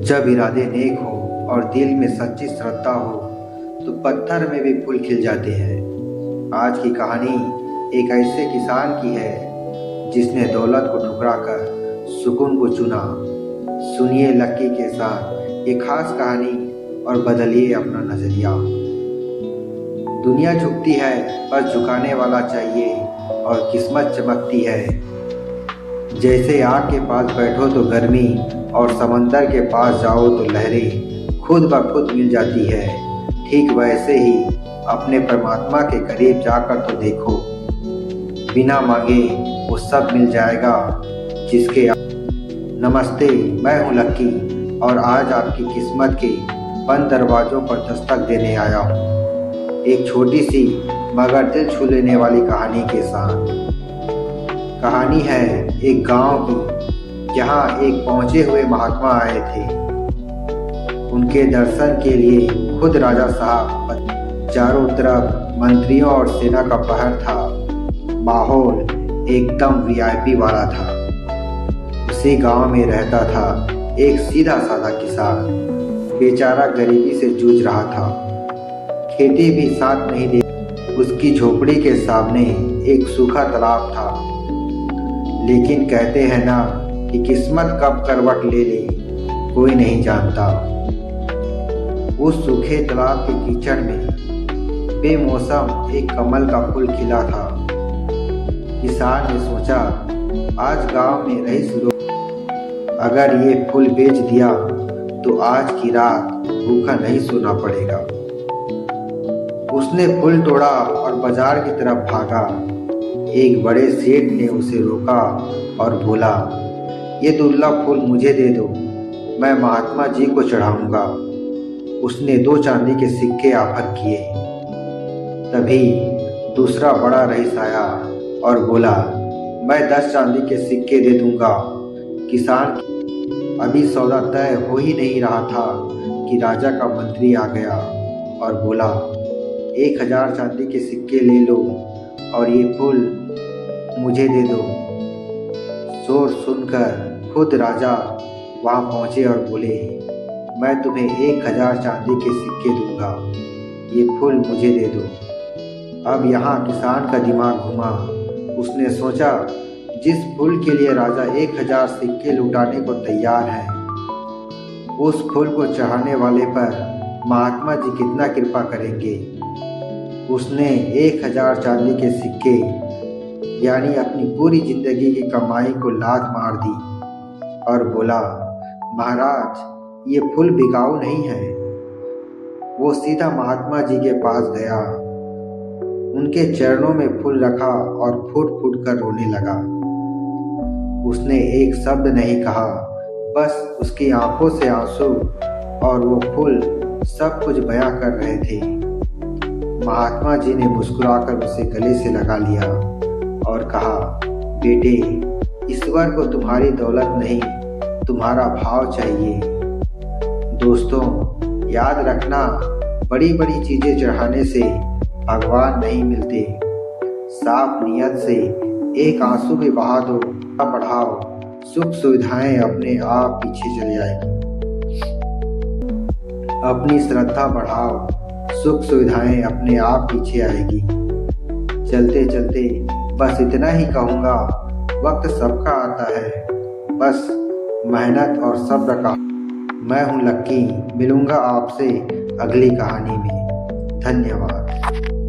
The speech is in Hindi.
जब इरादे नेक हो और दिल में सच्ची श्रद्धा हो तो पत्थर में भी फूल खिल जाते हैं। आज की कहानी एक ऐसे किसान की है जिसने दौलत को ठुकरा कर सुकून को चुना। सुनिए लक्की के साथ एक खास कहानी और बदलिए अपना नजरिया। दुनिया झुकती है, बस झुकाने वाला चाहिए और किस्मत चमकती है। जैसे आग के पास बैठो तो गर्मी और समंदर के पास जाओ तो लहरें खुद ब खुद मिल जाती है। ठीक वैसे ही अपने परमात्मा के करीब जाकर तो देखो, बिना मांगे वो सब मिल जाएगा जिसके। नमस्ते, मैं हूँ लक्की और आज आपकी किस्मत के बंद दरवाजों पर दस्तक देने आया हूँ, एक छोटी सी मगर दिल छू लेने वाली कहानी के साथ। कहानी है एक गांव की, जहां एक पहुंचे हुए महात्मा आए थे। उनके दर्शन के लिए खुद राजा साहब। चारों तरफ मंत्रियों और सेना का पहर था। माहौल एकदम वीआईपी वाला था। उसी गांव में रहता था एक सीधा साधा किसान। बेचारा गरीबी से जूझ रहा था, खेती भी साथ नहीं दे। उसकी झोपड़ी के सामने एक सूखा तालाब था, लेकिन कहते हैं ना कि किस्मत कब करवट ले ले कोई नहीं जानता। उस सूखे तालाब के कीचड़ में बेमौसम एक कमल का फूल खिला था। किसान ने सोचा, आज गांव में रईस लोग अगर ये फूल बेच दिया तो आज की रात भूखा नहीं सोना पड़ेगा। उसने फूल तोड़ा और बाजार की तरफ भागा। एक बड़े सेठ ने उसे रोका और बोला, ये दुर्लभ फूल मुझे दे दो, मैं महात्मा जी को चढ़ाऊंगा। उसने 2 चांदी के सिक्के ऑफर किए। तभी दूसरा बड़ा रईस आया और बोला, मैं 10 चांदी के सिक्के दे दूंगा। किसान अभी सौदा तय हो ही नहीं रहा था कि राजा का मंत्री आ गया और बोला, 1000 चांदी के सिक्के ले लो और ये फूल मुझे दे दो। शोर सुनकर खुद राजा वहां पहुंचे और बोले, मैं तुम्हें 1000 चांदी के सिक्के दूंगा, ये फूल मुझे दे दो। अब यहाँ किसान का दिमाग घुमा। उसने सोचा, जिस फूल के लिए राजा 1000 सिक्के लुटाने को तैयार है, उस फूल को चढ़ाने वाले पर महात्मा जी कितना कृपा करेंगे। उसने 1000 चांदी के सिक्के यानी अपनी पूरी जिंदगी की कमाई को लात मार दी और बोला, महाराज ये फूल बिकाऊ नहीं है। वो सीधा महात्मा जी के पास गया, उनके चरणों में फूल रखा और फूट फूट कर रोने लगा। उसने एक शब्द नहीं कहा, बस उसकी आंखों से आंसू और वो फूल सब कुछ बयां कर रहे थे। महात्मा जी ने मुस्कुराकर उसे गले से लगा लिया और कहा, बेटे, ईश्वर को तुम्हारी दौलत नहीं, तुम्हारा भाव चाहिए। दोस्तों, याद रखना, बड़ी बड़ी चीजें चढ़ाने से भगवान नहीं मिलते। साफ नियत से एक आंसू भी बहा दो, बढ़ाओ, सुख सुविधाएं अपने आप पीछे चली जाएगी। अपनी श्रद्धा बढ़ाओ, सुख सुविधाएं अपने आप पीछे आएगी। चलते चलते बस इतना ही कहूँगा, वक्त सबका आता है, बस मेहनत और सब्र का। मैं हूँ लक्की, मिलूंगा आपसे अगली कहानी में। धन्यवाद।